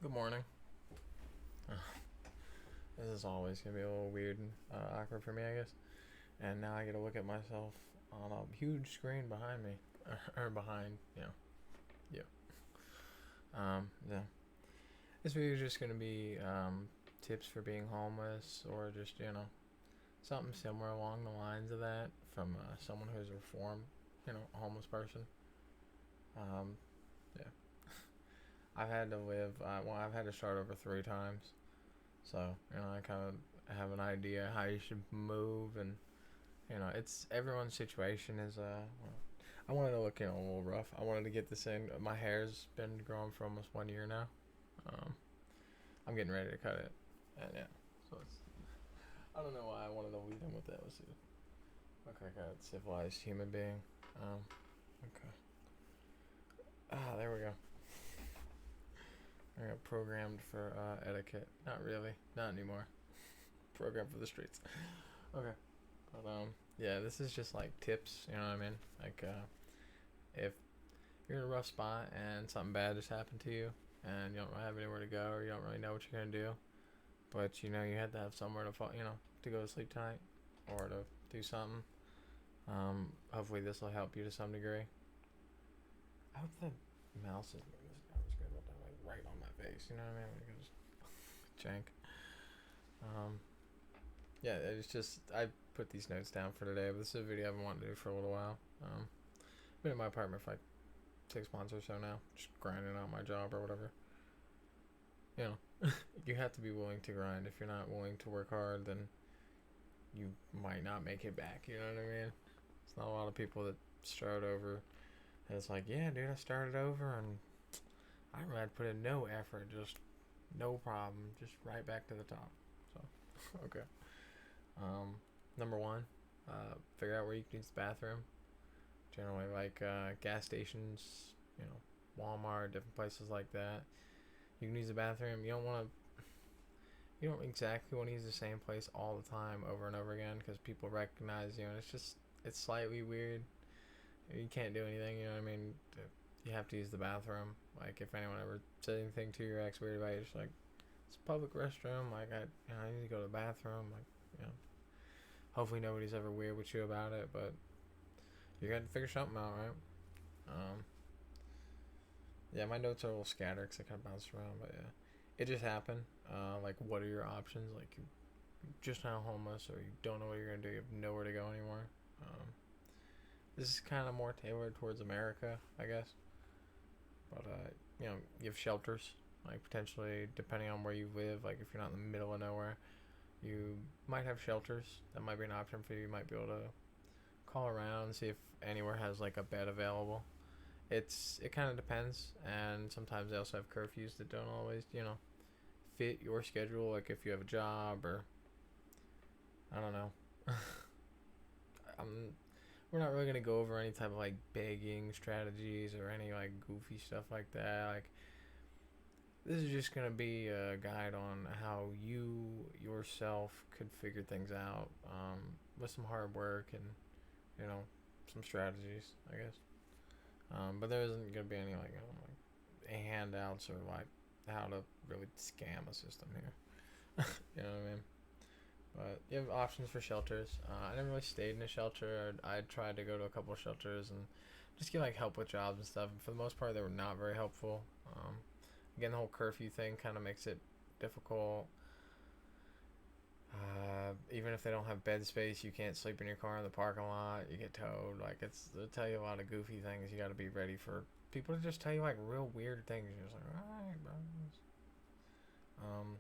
Good morning. Uh, this is always gonna be a little weird and awkward for me, I guess. And now I get to look at myself on a huge screen behind me, or behind, you. Yeah. This video is just gonna be tips for being homeless, or just something similar along the lines of that from someone who's a reformed, a homeless person. Um, yeah. I've had to live. I've had to start over 3 times. So, I kind of have an idea how you should move, and it's everyone's situation is well, I wanted to look a little rough. I wanted to get this in. My hair's been growing for almost 1 year now. Um, I'm getting ready to cut it, and yeah, so it's. I don't know why I wanted to lead in with that. Let's see. Look like a civilized human being. Um, okay. There we go. I got programmed for etiquette. Not really. Not anymore. Programmed for the streets. Okay. But yeah, this is just like tips. You know what I mean? Like if you're in a rough spot and something bad just happened to you, and you don't really have anywhere to go, or you don't really know what you're gonna do, but you have to have somewhere to fall, to go to sleep tonight, or to do something. Hopefully this will help you to some degree. I hope the mouse is moving. I was gonna put that like right on my face. You know what I mean? Like it was jank. Um, yeah, it's just I put these notes down for today, but this is a video I've been wanting to do for a little while. Been in my apartment for like 6 months or so now, just grinding out my job or whatever. You know, you have to be willing to grind. If you're not willing to work hard, then you might not make it back. You know what I mean? It's not a lot of people that start over. And it's like, yeah, dude, I started over and I really had to put in no effort, just no problem, just right back to the top. So, okay. Um, Number one, figure out where you can use the bathroom. Generally, like gas stations, Walmart, different places like that. You can use the bathroom. You don't exactly want to use the same place all the time over and over again because people recognize you, and it's slightly weird. You can't do anything. You know what I mean? You have to use the bathroom. Like if anyone ever said anything to you or acts weird about you, just like it's a public restroom. Like I need to go to the bathroom. Like hopefully nobody's ever weird with you about it, but you got to figure something out, right? Um, yeah, my notes are a little scattered because I kind of bounced around, but yeah, it just happened. Like, what are your options? Like, you just now homeless, or you don't know what you're gonna do. You have nowhere to go anymore. Um, this is kind of more tailored towards America, I guess. But you have shelters. Like potentially, depending on where you live, like if you're not in the middle of nowhere, you might have shelters. That might be an option for you. You might be able to call around and see if anywhere has like a bed available. It kind of depends, and sometimes they also have curfews that don't always fit your schedule. Like if you have a job or I don't know. um, we're not really gonna go over any type of like begging strategies or any like goofy stuff like that. Like this is just gonna be a guide on how you yourself could figure things out with some hard work and you know some strategies, I guess. But there isn't gonna be any like handouts or like how to really scam a system here. You know what I mean? But you have options for shelters. I never really stayed in a shelter. I tried to go to a couple of shelters and just get like help with jobs and stuff. And for the most part, they were not very helpful. Again, the whole curfew thing kind of makes it difficult. Even if they don't have bed space, you can't sleep in your car in the parking lot. You get towed. Like they'll tell you a lot of goofy things. You got to be ready for people to just tell you like real weird things. You're just like, all right, bro. Um,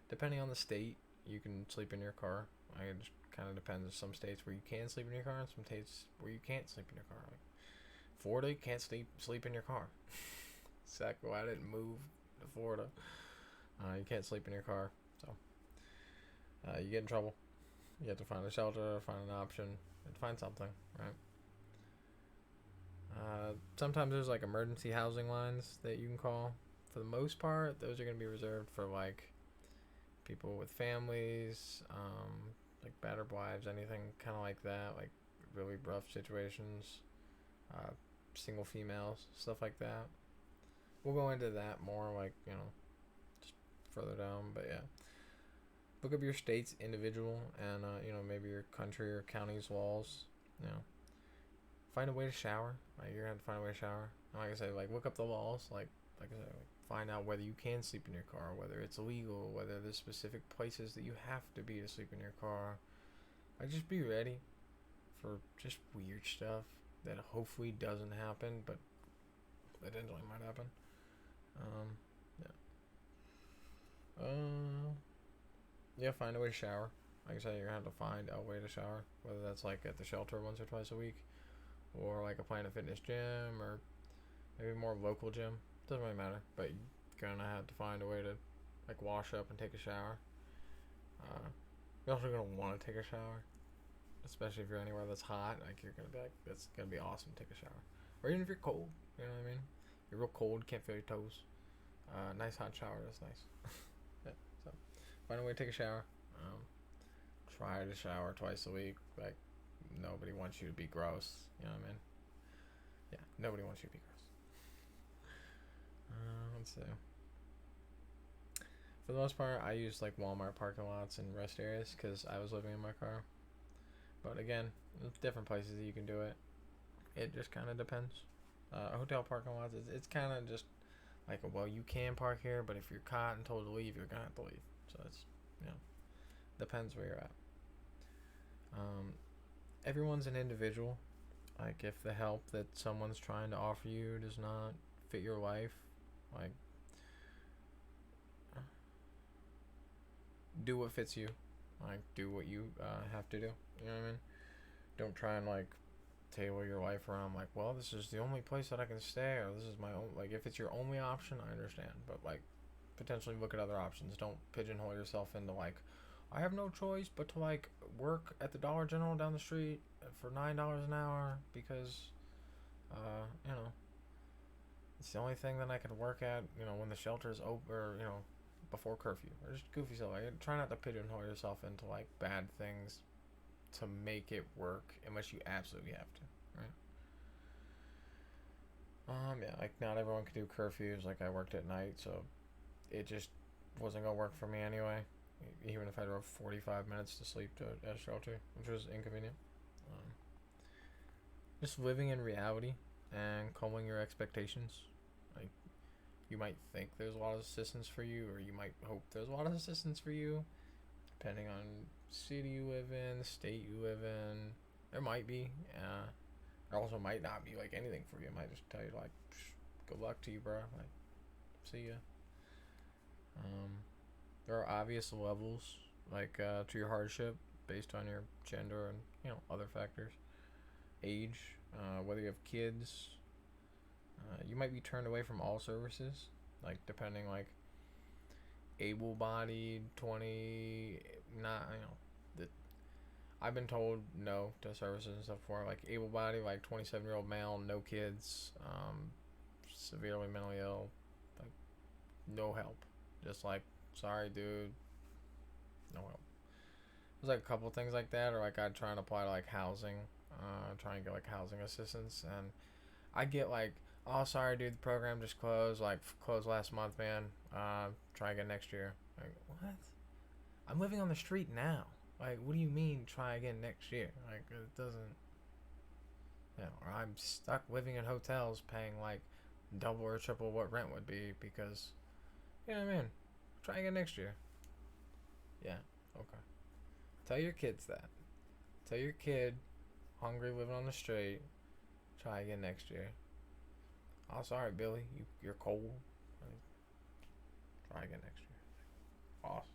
Depending on the state, you can sleep in your car. Like, it just kind of depends. There's some states where you can sleep in your car, and some states where you can't sleep in your car. Like Florida, you can't sleep in your car. Exactly why I didn't move to Florida. You can't sleep in your car, so you get in trouble. You have to find a shelter, find an option, and find something, right? Sometimes there's like emergency housing lines that you can call. For the most part, those are going to be reserved for like people with families, like battered wives, anything kind of like that, like really rough situations, uh, single females, stuff like that. we'll go into that more, like, just further down. But yeah, look up your state's individual and maybe your country or county's laws. You know, find a way to shower. Like, you're gonna have to find a way to shower. And like I said, like, look up the laws. Like I said, like, find out whether you can sleep in your car, whether it's illegal, whether there's specific places that you have to be to sleep in your car. Like, just be ready for just weird stuff that hopefully doesn't happen, but potentially might happen. Um, yeah. Yeah, find a way to shower. Like I said, you're gonna have to find a way to shower, whether that's like at the shelter once or twice a week, or like a Planet Fitness gym, or maybe more local gym. Doesn't really matter, but you're gonna have to find a way to like wash up and take a shower. You're also gonna want to take a shower, especially if you're anywhere that's hot. Like, you're gonna be like, that's gonna be awesome to take a shower. Or even if you're cold, you know what I mean? You're real cold, can't feel your toes. Nice hot shower is nice. Yeah, so find a way to take a shower. Um, Try to shower twice a week. Like, nobody wants you to be gross. You know what I mean? Yeah, nobody wants you to be gross. Let's see. For the most part, I use like Walmart parking lots and rest areas because I was living in my car. But again, there's different places that you can do it. It just kind of depends. Hotel parking lots, it's kind of just like, well, you can park here, but if you're caught and told to leave, you're gonna have to leave. So it's, depends where you're at. Everyone's an individual. Like, if the help that someone's trying to offer you does not fit your life, like, do what fits you. Like, do what you have to do. You know what I mean? Don't try and like tailor your life around like, well, this is the only place that I can stay, or this is my own. Like, if it's your only option, I understand, but like, potentially look at other options. Don't pigeonhole yourself into like, I have no choice but to like work at the Dollar General down the street for $9 an hour because, you know, it's the only thing that I can work at. You know, when the shelter's open, or before curfew, or just goofy stuff. Like, try not to pigeonhole yourself into like bad things to make it work unless you absolutely have to, right? Yeah, like, not everyone can do curfews. Like, I worked at night, so it just wasn't gonna work for me anyway. Even if I drove 45 minutes to sleep to at a shelter, which was inconvenient. Um, just living in reality and calming your expectations. Like, you might think there's a lot of assistance for you, or you might hope there's a lot of assistance for you, depending on city you live in, the state you live in. There might be. There also might not be like anything for you. It might just tell you like, good luck to you, bro. Like, see ya. Um, there are obvious levels like to your hardship based on your gender and other factors, age, whether you have kids. You might be turned away from all services, like depending like able-bodied 20, not that I've been told no to services and stuff before, like able-bodied, like 27-year-old male, no kids, severely mentally ill, like no help, just like, sorry dude, no help. There's like a couple things like that, or like I'd try and apply to like housing, try and get like housing assistance, and I get like, oh, sorry dude, the program just closed, like closed last month, man, try again next year. Like, what? I'm living on the street now. Like, what do you mean try again next year? Like, it doesn't, or I'm stuck living in hotels paying like double or triple what rent would be because, you know what I mean? Try again next year. Yeah, okay. Tell your kids that. Tell your kid, hungry, living on the street, try again next year. Oh, sorry, Billy, you're cold. Like, try again next year. Awesome.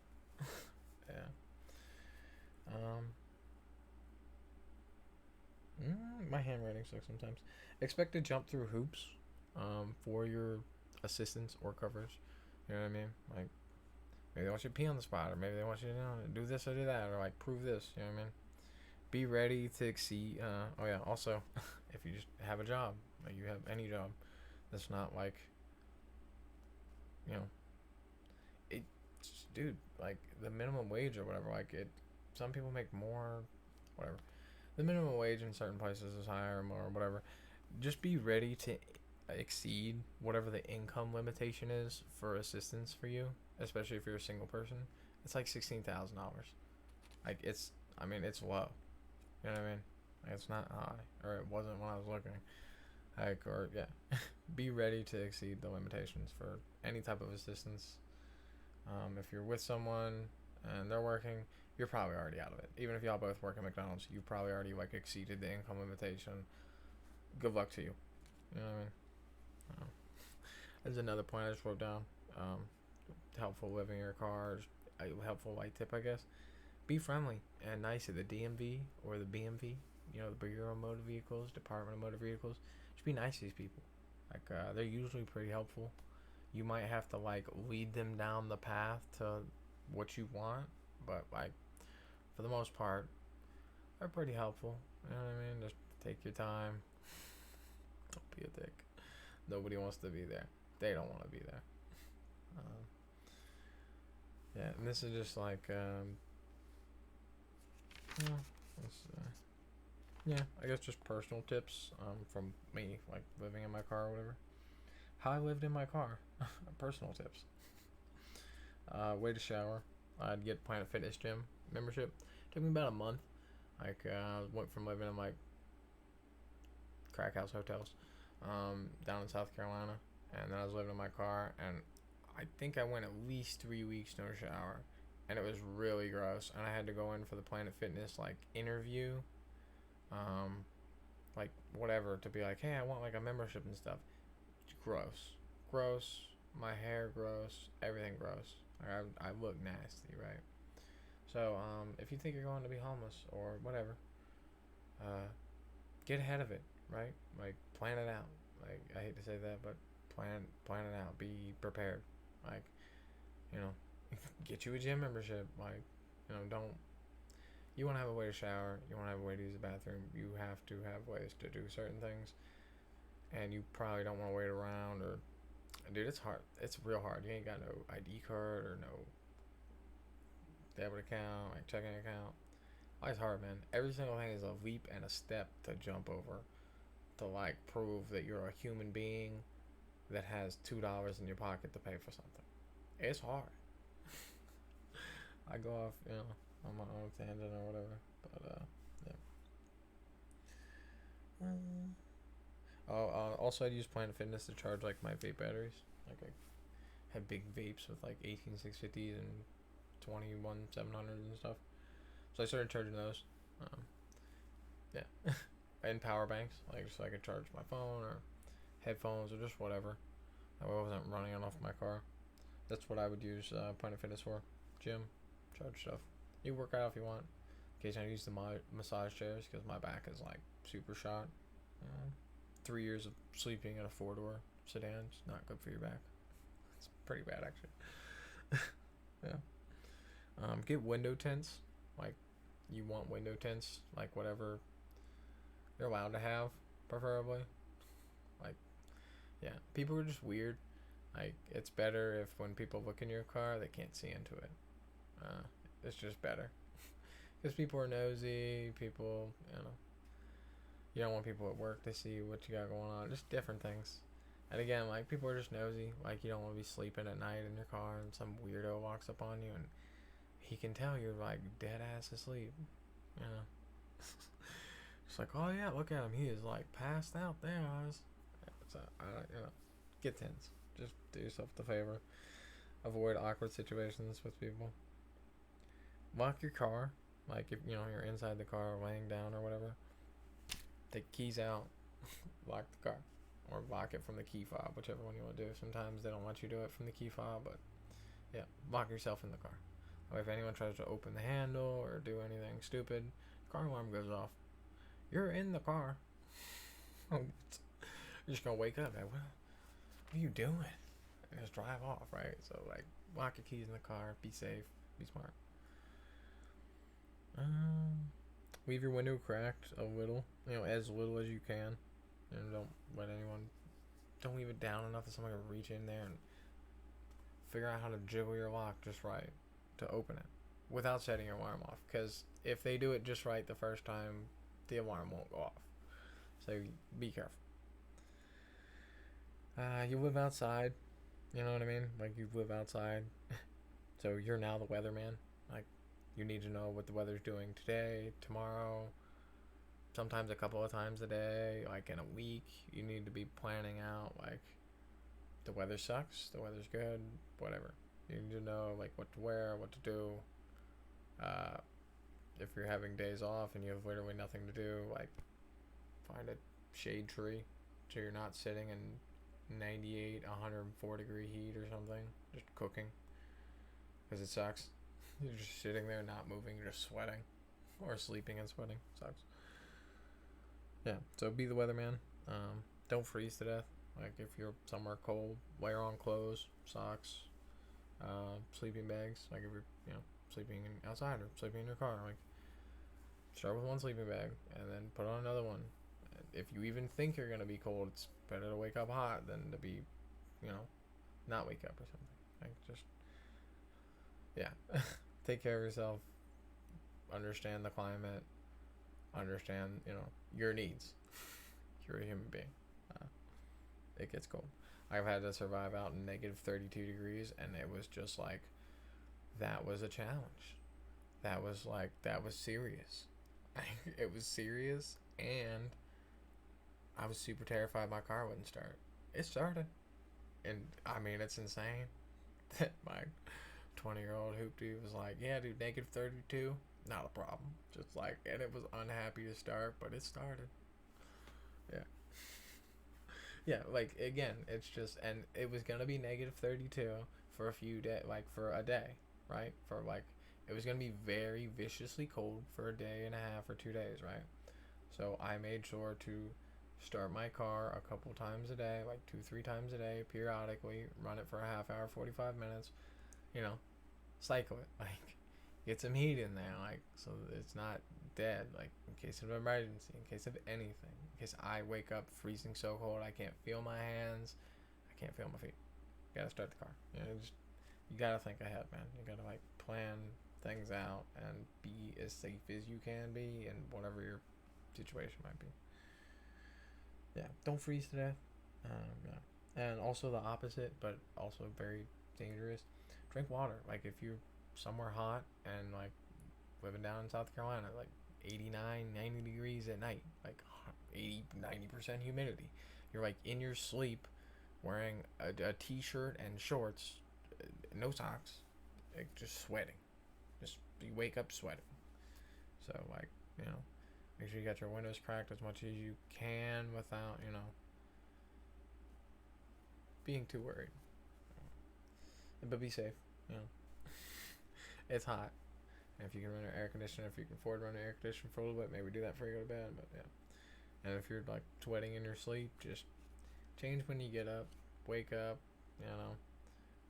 Yeah. My handwriting sucks sometimes. Expect to jump through hoops, for your assistance or coverage. You know what I mean? Like, maybe they want you to pee on the spot, or maybe they want you to do this or do that, or like prove this. You know what I mean? Be ready to exceed. Oh yeah. Also, if you just have a job, like you have any job, that's not like, you know, it, dude, like the minimum wage or whatever. Like it, some people make more, whatever. The minimum wage in certain places is higher or more, whatever. Just be ready to exceed whatever the income limitation is for assistance for you, especially if you're a single person, it's like $16,000. Like it's, I mean, it's low. You know what I mean? Like, it's not high, or it wasn't when I was looking. Like, or yeah, be ready to exceed the limitations for any type of assistance. If you're with someone and they're working, you're probably already out of it. Even if y'all both work at McDonald's, you probably already like exceeded the income limitation. Good luck to you. You know what I mean? There's another point I just wrote down. Um, Helpful living in your car. A helpful white tip, I guess. Be friendly and nice at the DMV or the BMV. You know, the Bureau of Motor Vehicles, Department of Motor Vehicles. Just be nice to these people. Like, they're usually pretty helpful. You might have to like lead them down the path to what you want, but like for the most part, they're pretty helpful. You know what I mean? Just take your time. Don't be a dick. Nobody wants to be there. They don't want to be there. Um, yeah, and this is just like, yeah, yeah, I guess just personal tips from me, like living in my car or whatever. How I lived in my car. Personal tips. Way to shower. I'd get Planet Fitness gym membership. Took me about a month. Like, went from living in like crack house hotels down in South Carolina, and then I was living in my car, and I think I went at least 3 weeks no shower, and it was really gross. And I had to go in for the Planet Fitness like interview, like whatever, to be like, hey, I want like a membership and stuff. Gross. My hair gross. Everything gross. Like, I look nasty, right? So if you think you're going to be homeless or whatever, get ahead of it, right? Like plan it out. Like I hate to say that, but plan it out. Be prepared. Like, you know, get you a gym membership. Like, you know, don't. You want to have a way to shower. You want to have a way to use the bathroom. You have to have ways to do certain things, and you probably don't want to wait around. Or, dude, it's hard. It's real hard. You ain't got no ID card or no debit account, like checking account. Oh, it's hard, man. Every single thing is a leap and a step to jump over to like prove that you're a human being that has $2 in your pocket to pay for something. It's hard. I go off, on my own tangent or whatever, but yeah. Also, I'd use Planet Fitness to charge like my vape batteries. Like I had big vapes with like 18650s and 21700s and stuff. So I started charging those. Yeah, and power banks, like so I could charge my phone or headphones or just whatever. That way I wasn't running it off my car. That's what I would use Planet Fitness for. Gym, charge stuff. You work out if you want. Occasionally I use the massage chairs because my back is like super shot. 3 years of sleeping in a 4-door sedan is not good for your back. It's pretty bad actually. Yeah. Get window tints. Like you want window tints, like whatever you're allowed to have, preferably. Like, yeah, people are just weird. Like it's better if when people look in your car, they can't see into it. It's just better because people are nosy. People, you don't want people at work to see what you got going on. Just different things. And again, like people are just nosy. Like you don't want to be sleeping at night in your car and some weirdo walks up on you and he can tell you're like dead ass asleep. It's like, oh yeah, look at him. He is like passed out there. So, get tense. Just do yourself the favor. Avoid awkward situations with people. Lock your car. Like if you're inside the car, laying down or whatever. Take keys out. Lock the car, or lock it from the key fob, whichever one you want to do. Sometimes they don't let you do it from the key fob, but yeah, lock yourself in the car. Or if anyone tries to open the handle or do anything stupid, car alarm goes off. You're in the car. You're just gonna wake up like, what are you doing? And just drive off, right? So like, lock your keys in the car. Be safe. Be smart. Leave your window cracked a little. As little as you can. And don't let anyone. Don't leave it down enough that someone can reach in there and figure out how to jiggle your lock just right to open it without setting your alarm off. Because if they do it just right the first time, the alarm won't go off. So be careful. You live outside. You know what I mean? Like you live outside, so you're now the weatherman. Like you need to know what the weather's doing today, tomorrow, sometimes a couple of times a day, like in a week. You need to be planning out like the weather sucks, the weather's good, whatever. You need to know like what to wear, what to do. Uh, if you're having days off and you have literally nothing to do, like find a shade tree so you're not sitting in 98, 104 degree heat or something, just cooking because it sucks. You're just sitting there, not moving, just sweating, or sleeping and sweating. Sucks. Yeah. So be the weatherman. Don't freeze to death. Like if you're somewhere cold, layer on clothes, socks, sleeping bags. Like if you're sleeping outside or sleeping in your car, like start with one sleeping bag and then put on another one. If you even think you're gonna be cold, it's better to wake up hot than to be, you know, not wake up or something. Like just yeah, take care of yourself. Understand the climate. Understand your needs. You're a human being. Uh, it gets cold. I've had to survive out in negative 32 degrees, and it was just like that was a challenge. That was serious. It was serious, and I was super terrified my car wouldn't start. It started, and I mean it's insane that my 20-year-old hoopty was like, "Yeah, dude, negative 32, not a problem." Just like, and it was unhappy to start, but it started. Yeah, yeah. Like again, it's just, and it was gonna be negative 32 for a few day, like for a day, right? For like, it was gonna be very viciously cold for a day and a half or 2 days, right? So I made sure to start my car a couple times a day, like two, three times a day, periodically, run it for a half hour, 45 minutes, you know, cycle it. Like, get some heat in there, like, so it's not dead, like, in case of emergency, in case of anything. In case I wake up freezing so cold I can't feel my hands, I can't feel my feet. You gotta start the car. You gotta think ahead, man. You gotta, like, plan things out and be as safe as you can be in whatever your situation might be. Yeah, don't freeze to death. Yeah, and also the opposite, but also very dangerous. Drink water. Like if you're somewhere hot and like living down in South Carolina, like 89, 90 degrees at night, like 80, 90% humidity. You're like in your sleep, wearing a t-shirt and shorts, no socks, like just sweating. Just you wake up sweating. So like make sure you got your windows cracked as much as you can without being too worried. But be safe. You know, it's hot. And if you can run your air conditioner, if you can afford to run your air conditioner for a little bit, maybe do that before you go to bed. But yeah. And if you're like sweating in your sleep, just change when you get up, wake up,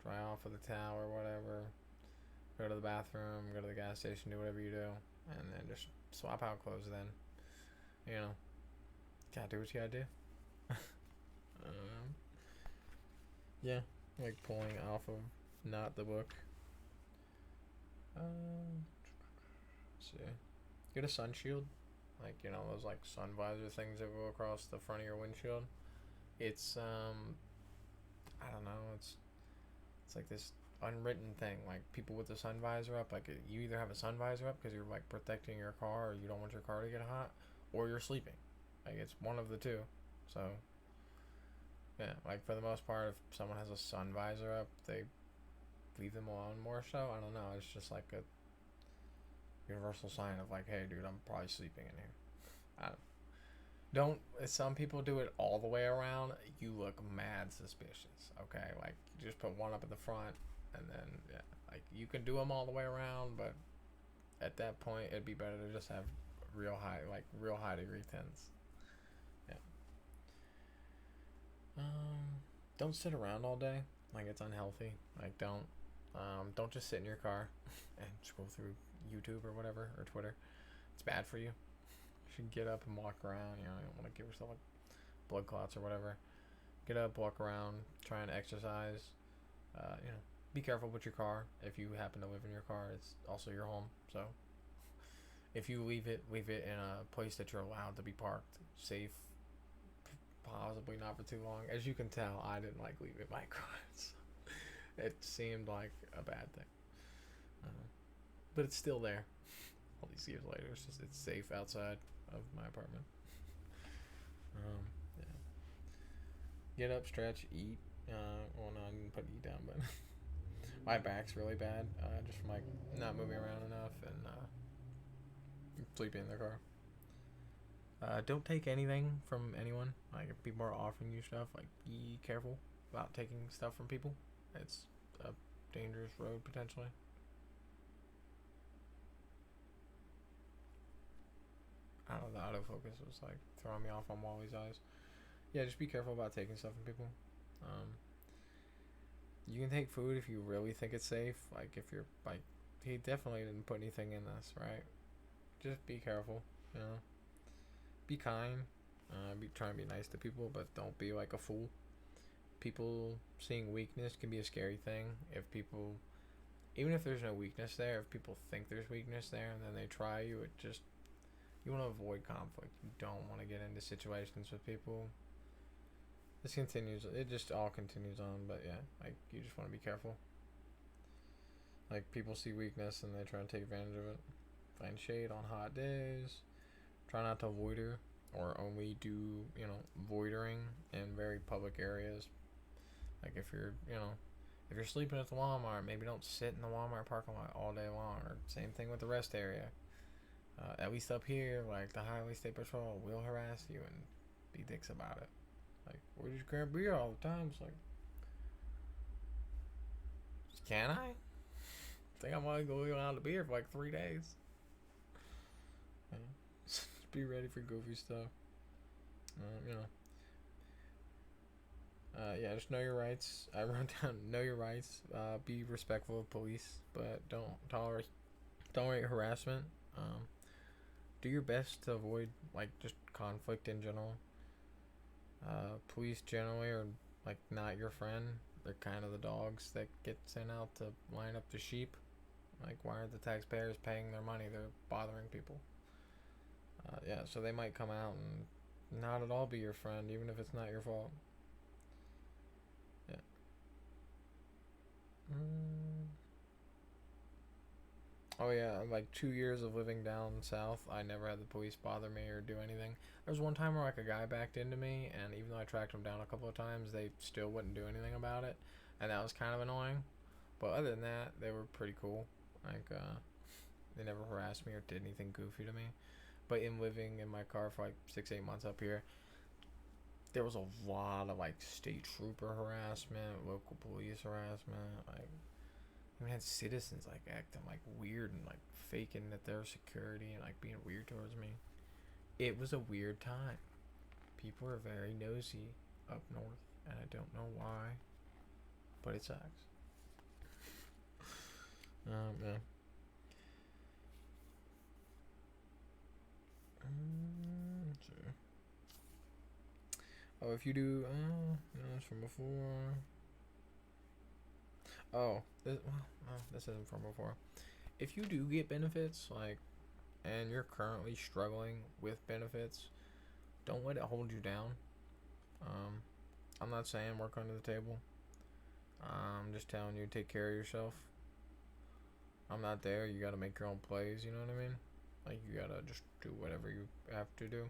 dry off with a towel or whatever. Go to the bathroom, go to the gas station, do whatever you do, and then just swap out clothes. Then, gotta do what you gotta do. um, yeah, like pulling off of not the book. Let's see. Get a sun shield, like those like sun visor things that go across the front of your windshield. It's I don't know. It's like this unwritten thing. Like people with the sun visor up, like you either have a sun visor up because you're like protecting your car, or you don't want your car to get hot, or you're sleeping. Like it's one of the two. So yeah, like for the most part, if someone has a sun visor up, they leave them alone more so. I don't know. It's just like a universal sign of like, hey, dude, I'm probably sleeping in here. I don't. Some people do it all the way around. You look mad suspicious. Okay, like you just put one up in the front, and then yeah, like you can do them all the way around, but at that point, it'd be better to just have real high degree tints. Yeah. Don't sit around all day. Like it's unhealthy. Like don't just sit in your car and scroll through YouTube or whatever or Twitter. It's bad for you. You should get up and walk around. You don't want to give yourself like blood clots or whatever. Get up, walk around, try and exercise. Be careful with your car. If you happen to live in your car, it's also your home. So if you leave it in a place that you're allowed to be parked, safe, possibly not for too long. As you can tell, I didn't like leaving my car. It seemed like a bad thing, but it's still there. All these years later, it's safe outside of my apartment. Yeah. Get up, stretch, eat. Well, no, I didn't put eat down, but my back's really bad. Just from like not moving around enough and sleeping in the car. Don't take anything from anyone. Like if people are offering you stuff, like be careful about taking stuff from people. It's a dangerous road potentially. I don't know, the autofocus was like throwing me off on Wally's eyes. Yeah, just be careful about taking stuff from people. Um, you can take food if you really think it's safe. Like if you're like, he definitely didn't put anything in this, right? Just be careful. You know, be kind. Be trying to be nice to people, but don't be like a fool. People seeing weakness can be a scary thing. If people, even if there's no weakness there, if people think there's weakness there and then they try you, it just, you want to avoid conflict. You don't want to get into situations with people. This continues. It just all continues on. But yeah, like you just want to be careful. Like people see weakness and they try to take advantage of it. Find shade on hot days. Try not to avoider or only do, you know, voidering in very public areas. Like if you're, you know, if you're sleeping at the Walmart, maybe don't sit in the Walmart parking lot all day long. Or same thing with the rest area. At least up here, like the Highway State Patrol will harass you and be dicks about it. Like, we just grab beer all the time. It's like, can I? Think I'm only going out of beer for like 3 days. Yeah. Just be ready for goofy stuff. You know. Yeah, just know your rights. I wrote down know your rights. Be respectful of police, but don't tolerate harassment. Do your best to avoid like just conflict in general. Police generally are like not your friend. They're kind of the dogs that get sent out to line up the sheep. Like, why are the taxpayers paying their money? They're bothering people. Yeah, so they might come out and not at all be your friend, even if it's not your fault. Yeah. Oh yeah, like 2 years of living down south, I never had the police bother me or do anything. There was one time where like a guy backed into me, and even though I tracked him down a couple of times, they still wouldn't do anything about it, and that was kind of annoying. But other than that, they were pretty cool. Like, they never harassed me or did anything goofy to me. But in living in my car for like 6, 8 months up here, there was a lot of like state trooper harassment, local police harassment. Like, even had citizens like acting like weird and like faking that they're security and like being weird towards me. It was a weird time. People are very nosy up north, and I don't know why, but it sucks. Yeah. Sure. Oh, if you do, no, it's from before. Oh, this isn't from before. If you do get benefits, like, and you're currently struggling with benefits, don't let it hold you down. Um, I'm not saying work under the table. I'm just telling you, take care of yourself. I'm not there. You gotta make your own plays, you know what I mean? Like, you gotta just do whatever you have to do.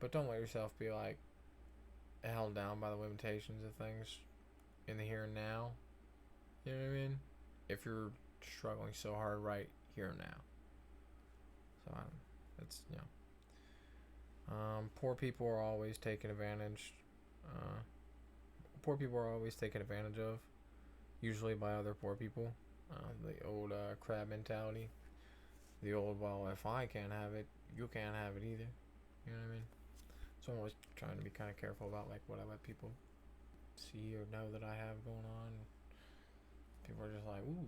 But don't let yourself be, like, held down by the limitations of things in the here and now. You know what I mean? If you're struggling so hard right here and now. So, it's, you know. Poor people are always taken advantage. Poor people are always taken advantage of. Usually by other poor people. The old crab mentality. The old, well, if I can't have it, you can't have it either. You know what I mean? So I'm always trying to be kind of careful about like what I let people see or know that I have going on. People are just like, ooh,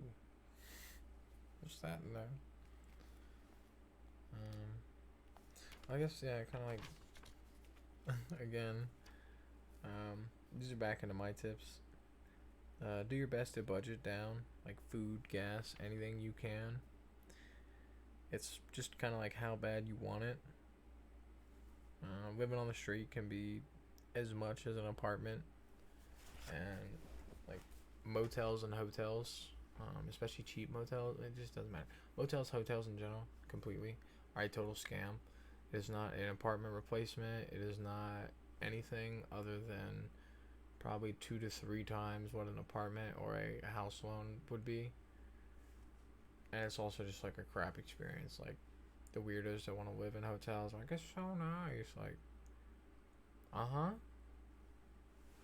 what's that in there? I guess yeah, kind of like again. These are back into my tips. Do your best to budget down, like food, gas, anything you can. It's just kind of like how bad you want it. Living on the street can be as much as an apartment, and like motels and hotels, especially cheap motels. It just doesn't matter. Motels, hotels in general, completely are a total scam. It is not an apartment replacement. It is not anything other than probably 2 to 3 times what an apartment or a house loan would be. And it's also just like a crap experience. Like the weirdos that want to live in hotels, like it's so nice. Like, huh.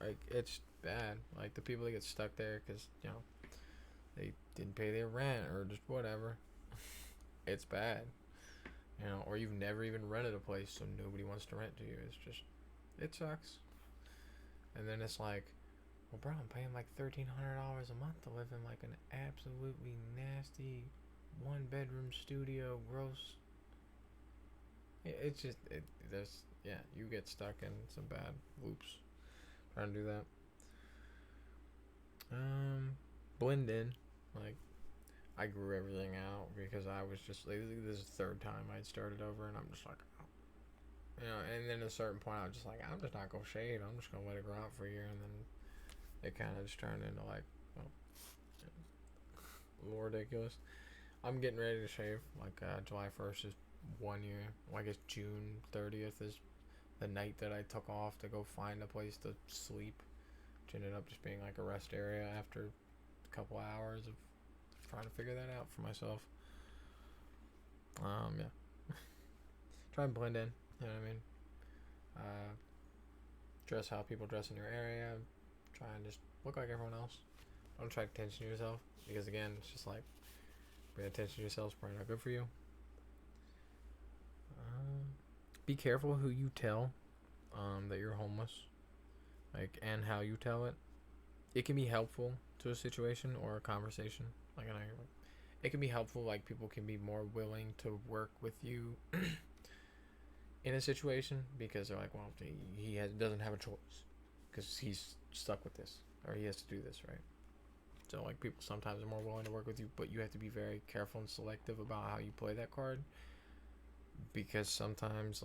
Like it's bad. Like the people that get stuck there because they didn't pay their rent or just whatever. It's bad. Or you've never even rented a place, so nobody wants to rent to you. It's just, it sucks. And then it's like, well, bro, I'm paying like $1,300 a month to live in like an absolutely nasty 1 bedroom studio, gross. It's just, there's, yeah, you get stuck in some bad loops trying to do that. Blend in, like, I grew everything out because I was just like, this is the third time I'd started over, and I'm just like, and then at a certain point I was just like, I'm just not gonna shave. I'm just gonna let it grow out for a year, and then it kind of just turned into like, well, a little ridiculous. I'm getting ready to shave. Like July 1st is 1 year. Well, I guess June 30th is the night that I took off to go find a place to sleep, which ended up just being like a rest area after a couple hours of trying to figure that out for myself. Yeah. Try and blend in. You know what I mean? Dress how people dress in your area. Try and just look like everyone else. Don't attract attention to yourself, because again, it's just like bringing attention to yourself is probably not good for you. Be careful who you tell that you're homeless, like, and how you tell it. It can be helpful to a situation or a conversation. It can be helpful. Like people can be more willing to work with you in a situation because they're like, well, doesn't have a choice because he's stuck with this or he has to do this, right? So like people sometimes are more willing to work with you, but you have to be very careful and selective about how you play that card, because sometimes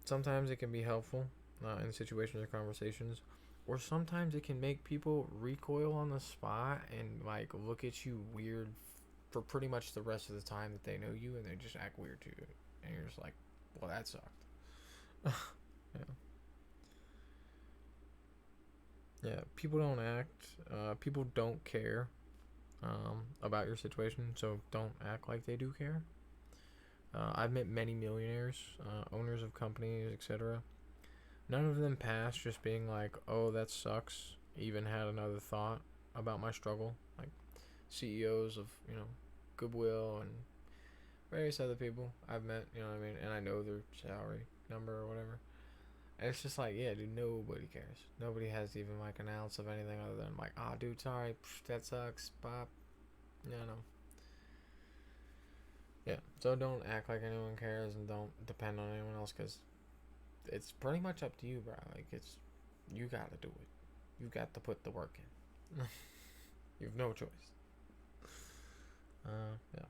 sometimes it can be helpful in situations or conversations, or sometimes it can make people recoil on the spot and like look at you weird for pretty much the rest of the time that they know you, and they just act weird to you, and you're just like, well, that sucked. Yeah. Yeah, people don't act. People don't care about your situation, so don't act like they do care. I've met many millionaires, owners of companies, etc. None of them passed just being like, oh, that sucks. Even had another thought about my struggle. Like CEOs of, Goodwill and various other people I've met, you know what I mean? And I know their salary number or whatever. And it's just like, yeah, dude, nobody cares. Nobody has even like an ounce of anything other than like, ah, oh, dude, sorry, that sucks, bop. No. Yeah, so don't act like anyone cares and don't depend on anyone else, because it's pretty much up to you, bro. Like, you gotta do it. You got to put the work in. You have no choice. Yeah.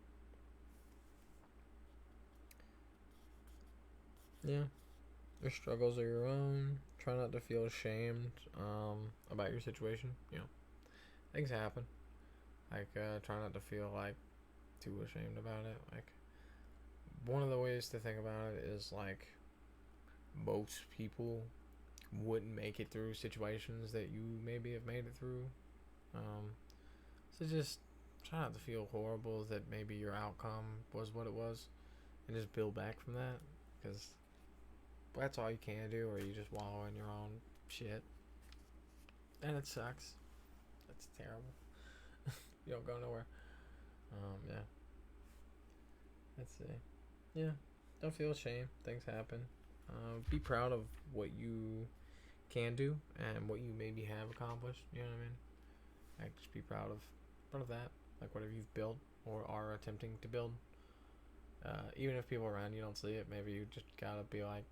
Yeah. Your struggles are your own. Try not to feel ashamed about your situation. Things happen. Like, try not to feel like too ashamed about it. Like, one of the ways to think about it is like most people wouldn't make it through situations that you maybe have made it through. So just try not to feel horrible that maybe your outcome was what it was, and just build back from that, because that's all you can do, or you just wallow in your own shit, and it sucks. It's terrible. You don't go nowhere. Yeah. Let's see. Yeah. Don't feel ashamed. Things happen. Be proud of what you can do and what you maybe have accomplished. You know what I mean? Like, just be proud of that. Like whatever you've built or are attempting to build. Even if people around you don't see it, maybe you just gotta be like,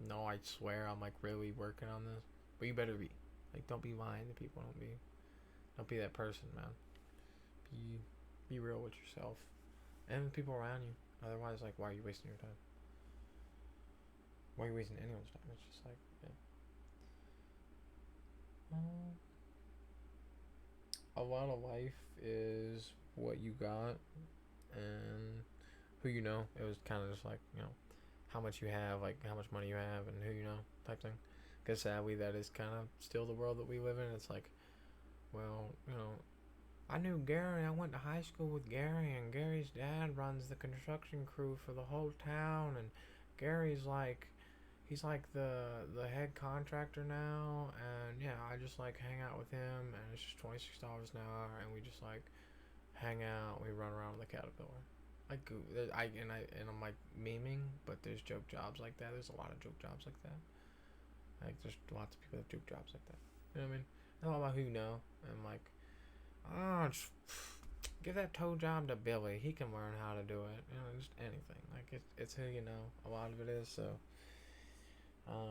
no, I swear I'm like really working on this. But you better be. Like, don't be lying to people. Don't be that person, man. Be real with yourself. And the people around you. Otherwise, like, why are you wasting your time? Why are you wasting anyone's time? It's just like, yeah. A lot of life is what you got and who you know. It was kind of just like, how much you have, like how much money you have, and who you know type thing. Because sadly, that is kind of still the world that we live in. It's like, well, I knew Gary. I went to high school with Gary, and Gary's dad runs the construction crew for the whole town, and Gary's like, he's like the head contractor now, and yeah, I just like hang out with him, and it's just $26 an hour, and we just like hang out. We run around with the Caterpillar. I'm like memeing, but there's joke jobs like that. There's a lot of joke jobs like that. Like there's lots of people that have joke jobs like that. You know what I mean? It's all about who you know, and like, just give that toe job to Billy. He can learn how to do it. Just anything. Like it's who you know. A lot of it is. So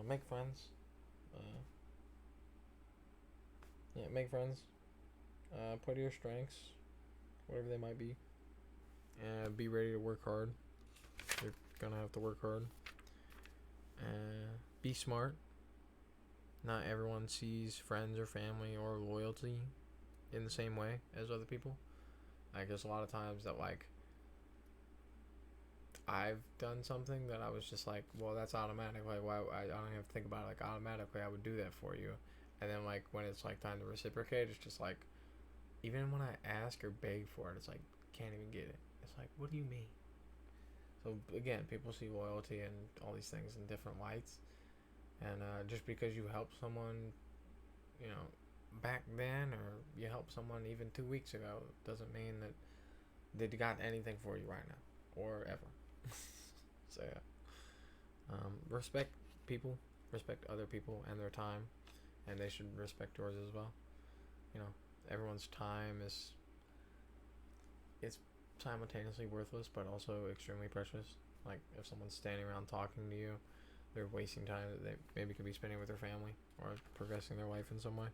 make friends. Uh, yeah, make friends. Play to your strengths, whatever they might be. And be ready to work hard. You're gonna have to work hard. Be smart. Not everyone sees friends or family or loyalty in the same way as other people. I guess a lot of times that like I've done something that I was just like, well, that's automatic. Like, why? I don't have to think about it. Like, automatically, I would do that for you. And then, like, when it's like time to reciprocate, it's just like, even when I ask or beg for it, it's like, can't even get it. It's like, what do you mean? So again, people see loyalty and all these things in different lights. And just because you help someone, back then, or you helped someone even 2 weeks ago, doesn't mean that they got anything for you right now or ever. So yeah, respect people, respect other people and their time, and they should respect yours as well. Everyone's time is it's simultaneously worthless but also extremely precious. Like if someone's standing around talking to you, they're wasting time that they maybe could be spending with their family or progressing their life in some way.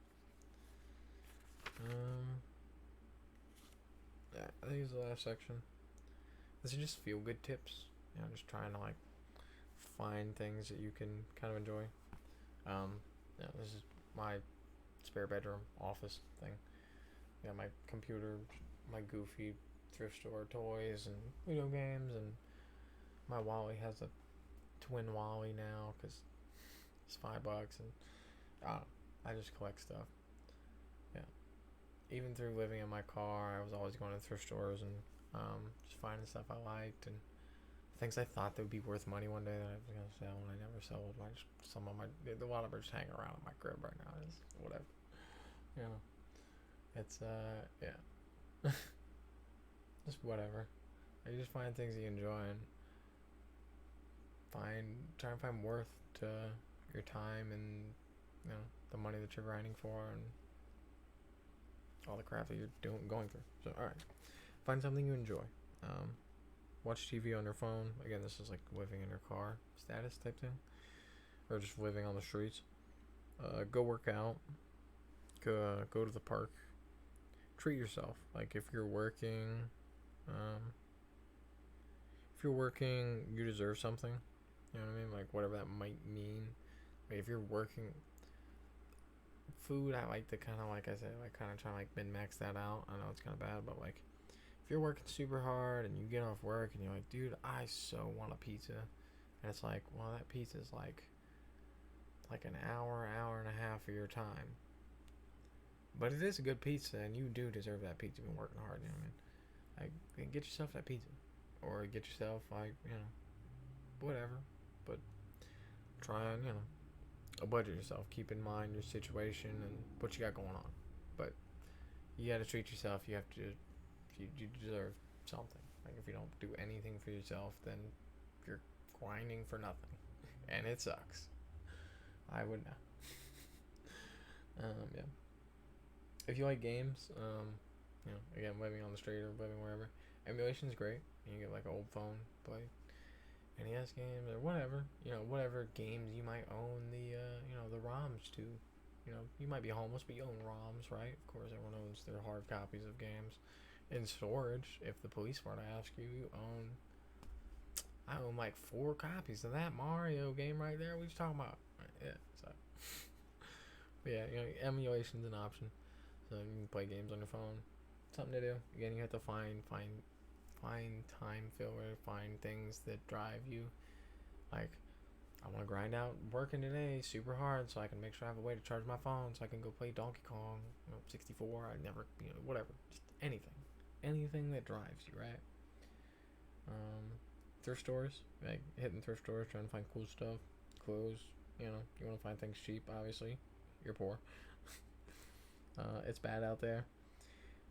Yeah, I think it's the last section. This is just feel good tips. Just trying to like find things that you can kind of enjoy. This is my spare bedroom office thing. My computer, my goofy thrift store toys and video games, and my Wally has a twin Wally now because it's $5, and I just collect stuff. Yeah, even through living in my car, I was always going to thrift stores and just finding stuff I liked and things I thought that would be worth money one day that I was gonna sell and I never sold. A lot of them are just hanging around in my crib right now. It's whatever. It's yeah, just whatever. You just find things you enjoy and try and find worth to your time and the money that you're grinding for and all the crap that you're going through. So all right, find something you enjoy. Watch TV on your phone. Again, this is like living in your car status type thing, or just living on the streets. Go work out. Go to the park. Treat yourself. Like if you're working, you deserve something. You know what I mean? Like whatever that might mean. Like if you're working, food, I like to kind of, like I said, like kind of try to like min-max that out. I know it's kind of bad, but like if you're working super hard and you get off work and you're like, dude, I so want a pizza, and it's like, well, that pizza is like an hour and a half of your time, but it is a good pizza, and you do deserve that pizza. You've been working hard, you know what I mean? Like, get yourself that pizza, or get yourself like whatever, but try and budget yourself. Keep in mind your situation and what you got going on, but you got to treat yourself. You have to. You deserve something. Like if you don't do anything for yourself, then you're grinding for nothing, and it sucks. I would not. Yeah. If you like games, again, living on the street or living wherever, emulation's great. You get like an old phone, play NES games or whatever. Whatever games you might own the ROMs to. You might be homeless, but you own ROMs, right? Of course, everyone owns their hard copies of games in storage. If the police were to ask you, you own I own like 4 copies of that Mario game right there. What you talking about? Right, yeah. So yeah, emulation's an option. So you can play games on your phone. Something to do. Again, you have to find time filler, find things that drive you. Like, I want to grind out working today super hard so I can make sure I have a way to charge my phone so I can go play Donkey Kong 64. I never, whatever. Just anything. Anything that drives you, right? Thrift stores, like hitting thrift stores, trying to find cool stuff, clothes. You want to find things cheap. Obviously, you're poor. It's bad out there.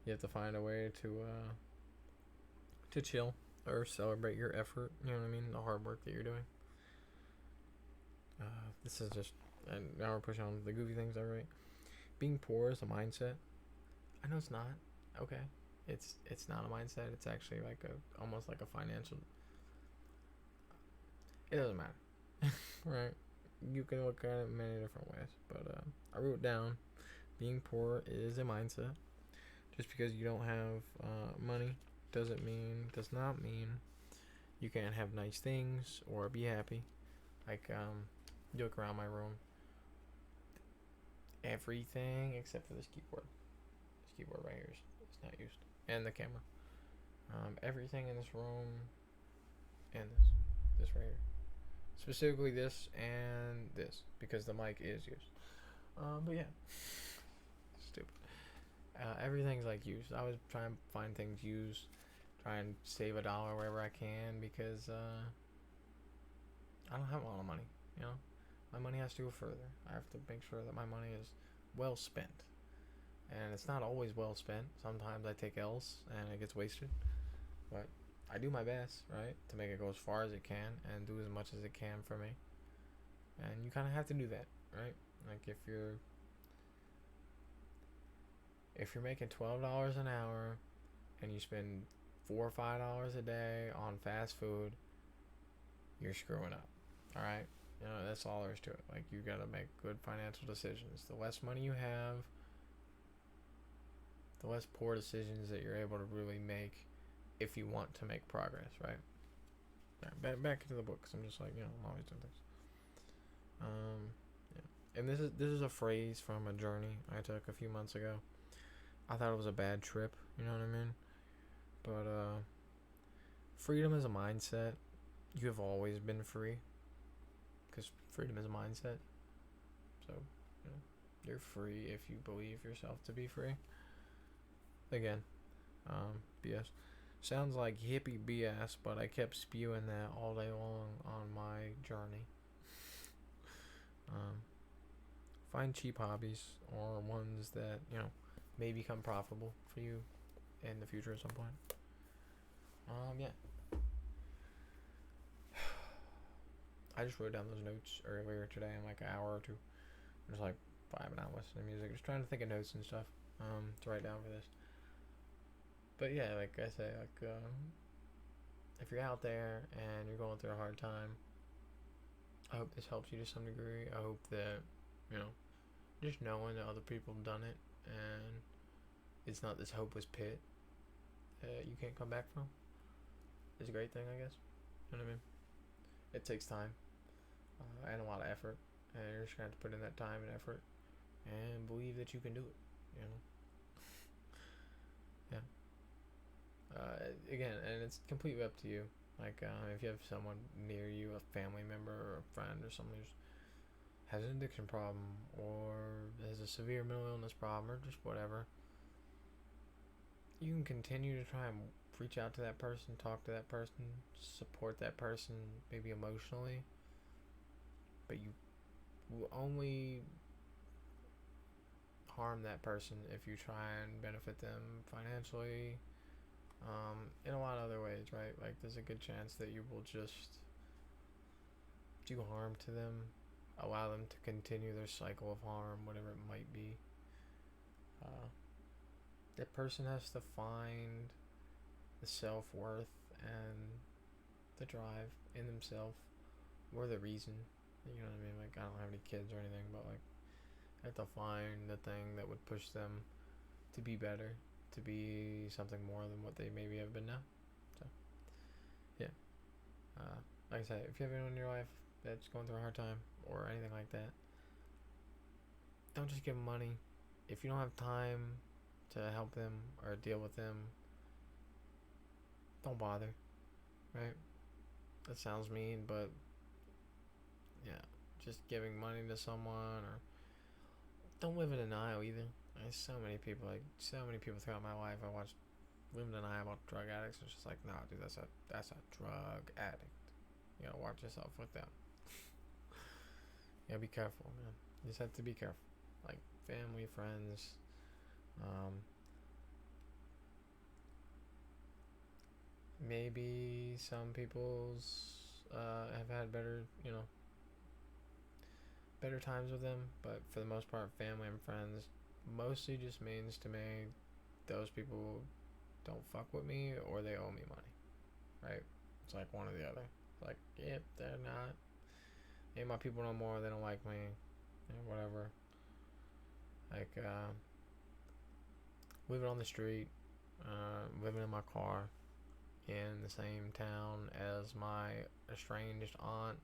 You have to find a way to chill or celebrate your effort. You know what I mean? The hard work that you're doing. This is just, and now we're pushing on the goofy things I write. Being poor is a mindset. I know it's not. Okay, it's not a mindset. It's actually like almost like a financial. It doesn't matter, right? You can look at it many different ways, but I wrote down, being poor is a mindset. Just because you don't have money does not mean you can't have nice things or be happy. Like you look around my room, everything except for this keyboard. This keyboard right here is not used, and the camera. Everything in this room, and this right here, specifically this and this, because the mic is used. But yeah, stupid. Everything's like used. I was trying to find things used, try and save $1 wherever I can, because I don't have a lot of money. My money has to go further. I have to make sure that my money is well spent, and it's not always well spent. Sometimes I take L's and it gets wasted, but I do my best, right, to make it go as far as it can and do as much as it can for me. And you kind of have to do that, right? Like if you're making $12 an hour and you spend $4 or $5 a day on fast food, you're screwing up. All right, that's all there is to it. Like, you gotta make good financial decisions. The less money you have, the less poor decisions that you're able to really make if you want to make progress, right? Back into the books. I'm just like, I'm always doing things. Yeah. And this is a phrase from a journey I took a few months ago. I thought it was a bad trip, you know what I mean? But freedom is a mindset. You have always been free, because freedom is a mindset. So, you're free if you believe yourself to be free. Again, BS. Sounds like hippie BS, but I kept spewing that all day long on my journey. Find cheap hobbies, or ones that, may become profitable for you in the future at some point. Yeah. I just wrote down those notes earlier today in like an hour or two. I'm just like vibing out, listening to music, just trying to think of notes and stuff to write down for this. But yeah, like I say, like if you're out there and you're going through a hard time, I hope this helps you to some degree. I hope that, just knowing that other people have done it and it's not this hopeless pit that you can't come back from is a great thing, I guess. You know what I mean? It takes time and a lot of effort, and you're just going to have to put in that time and effort and believe that you can do it, Yeah. Again, and it's completely up to you. Like, if you have someone near you, a family member or a friend or someone who has an addiction problem or has a severe mental illness problem or just whatever, you can continue to try and reach out to that person, talk to that person, support that person, maybe emotionally, but you will only harm that person if you try and benefit them financially, in a lot of other ways, right? Like, there's a good chance that you will just do harm to them, allow them to continue their cycle of harm, whatever it might be. That person has to find the self-worth and the drive in themselves, or the reason, you know what I mean? Like, I don't have any kids or anything, but like, I have to find the thing that would push them to be better, to be something more than what they maybe have been now. So, yeah. Like I said, if you have anyone in your life that's going through a hard time or anything like that, don't just give them money. If you don't have time to help them or deal with them, don't bother, right? That sounds mean, but yeah, just giving money to someone, or don't live in denial either. There's so many people throughout my life I watched live in denial about drug addicts. It's just like, nah, dude, that's a drug addict. You gotta watch yourself with them. You gotta be careful, man. You just have to be careful. Like family, friends, um, maybe some people's have had better, better times with them, but for the most part, family and friends mostly just means to me those people don't fuck with me or they owe me money, right? It's like one or the other. Like, yep, they're not. Ain't my people no more. They don't like me, whatever. Like, living on the street, living in my car, in the same town as my estranged aunt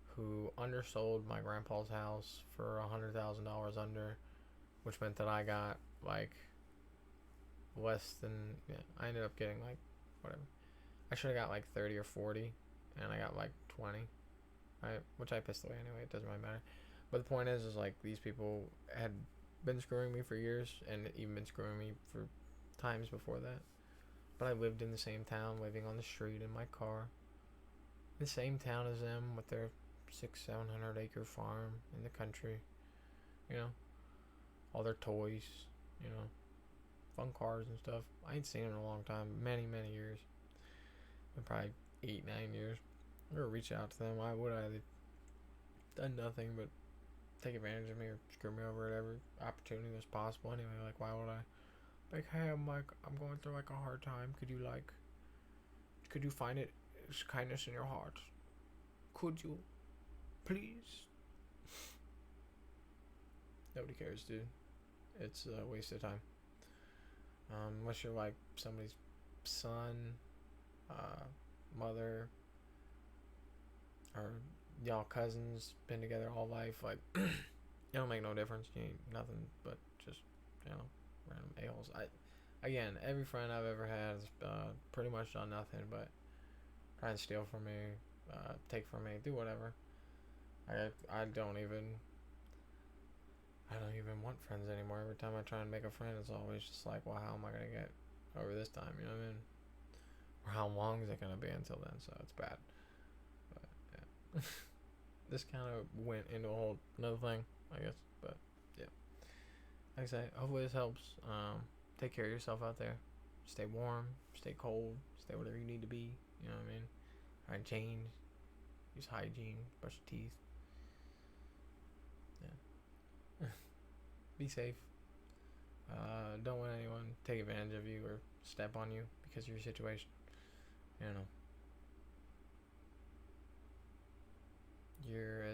who undersold my grandpa's house for $100,000 under, which meant that I got like less than, yeah, I ended up getting like whatever. I should have got like 30 or 40, and I got like 20, right? Which I pissed away anyway. It doesn't really matter. But the point is like these people had been screwing me for years, and even been screwing me for times before that. But I lived in the same town, living on the street in my car. The same town as them with their 600-700 acre farm in the country. You know, all their toys, fun cars and stuff. I ain't seen them in a long time, many, many years. Probably 8-9 years. I'm gonna reach out to them. Why would I? They've done nothing but take advantage of me or screw me over at every opportunity that's possible. Anyway, like why would I? Like, hey, I'm going through like a hard time. Could you find it kindness in your heart? Could you, please? Nobody cares, dude. It's a waste of time. Unless you're like somebody's son, mother, or y'all cousins, been together all life, like it don't make no difference. You ain't nothing but just random a-holes. Again, every friend I've ever had has pretty much done nothing but try and steal from me, take from me, do whatever. I don't even want friends anymore. Every time I try and make a friend, it's always just like, well, how am I gonna get over this time? You know what I mean? Or how long is it gonna be until then? So it's bad. But yeah, this kind of went into a whole another thing, I guess. But yeah, like I say, hopefully this helps. Take care of yourself out there. Stay warm, stay cold, stay whatever you need to be. You know what I mean? Try and change. Use hygiene. Brush your teeth. Yeah. Be safe. Don't let anyone take advantage of you or step on you because of your situation. You know. You're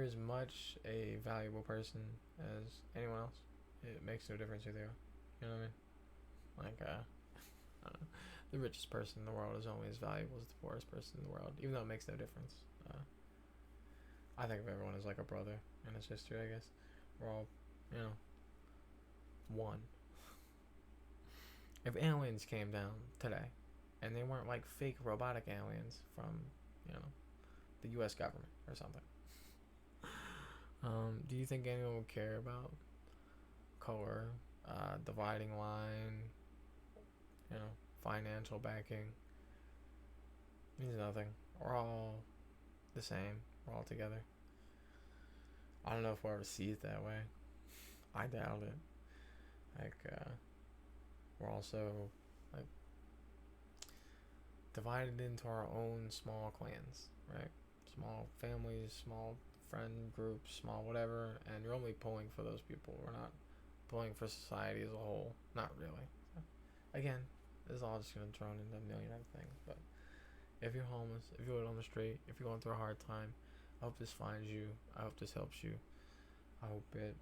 as much a valuable person as anyone else. It makes no difference who they are. You know what I mean? Like, I don't know. The richest person in the world is only as valuable as the poorest person in the world, even though it makes no difference. I think of everyone as like a brother in a sister, I guess. We're all, one. If aliens came down today, and they weren't like fake robotic aliens from, the U.S. government or something, do you think anyone would care about color, dividing line, financial backing? It means nothing. We're all the same. We're all together. I don't know if we'll ever see it that way. I doubt it. Like, we're also, like, divided into our own small clans, right? Small families, small friend groups, small whatever, and you're only pulling for those people. We're not pulling for society as a whole. Not really. So, again, this is all just going to throw into a million other things, but if you're homeless, if you're on the street, if you're going through a hard time, I hope this finds you. I hope this helps you. I hope it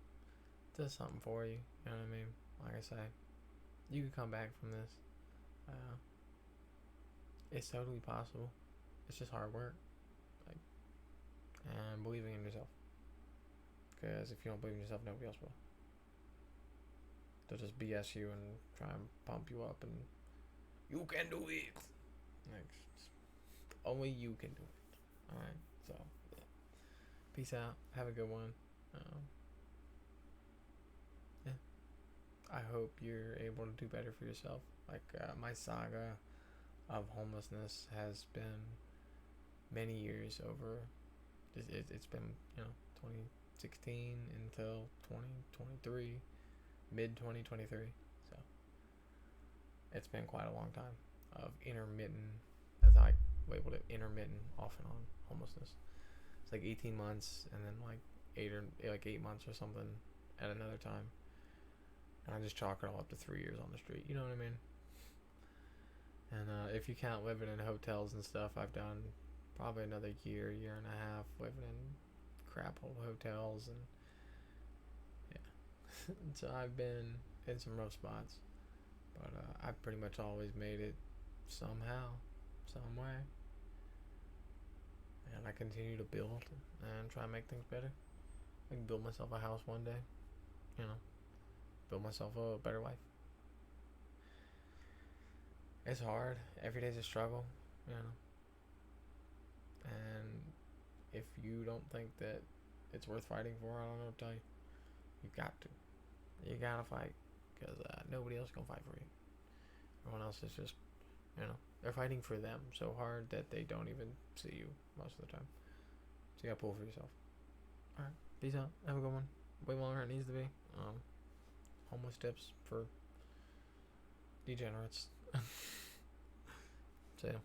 does something for you. You know what I mean? Like I say, you can come back from this. It's totally possible. It's just hard work, like, and believing in yourself. Because if you don't believe in yourself, nobody else will. They'll just BS you and try and pump you up and you can do it. Like, only you can do it. All right. So, yeah. Peace out. Have a good one. Yeah. I hope you're able to do better for yourself. Like my saga of homelessness has been many years over. It's been 2016 until 2023, mid 2023. So it's been quite a long time of intermittent, as I labeled it, intermittent off and on homelessness. It's like 18 months and then like 8 months or something at another time. And I just chalk it all up to 3 years on the street. You know what I mean? And if you count living in hotels and stuff, I've done probably another year and a half living in crap hole hotels, and yeah. So I've been in some rough spots, but I've pretty much always made it somehow, some way. And I continue to build and try and make things better. I can build myself a house one day, you know, build myself a better life. It's hard. Every day's a struggle, you know. And if you don't think that it's worth fighting for, I don't know what to tell you. You got to. You gotta fight. Because nobody else can fight for you. Everyone else is just, they're fighting for them so hard that they don't even see you most of the time. So you gotta pull for yourself. Alright. Peace out. Have a good one. Way longer than it needs to be. Homeless tips for degenerates. So yeah.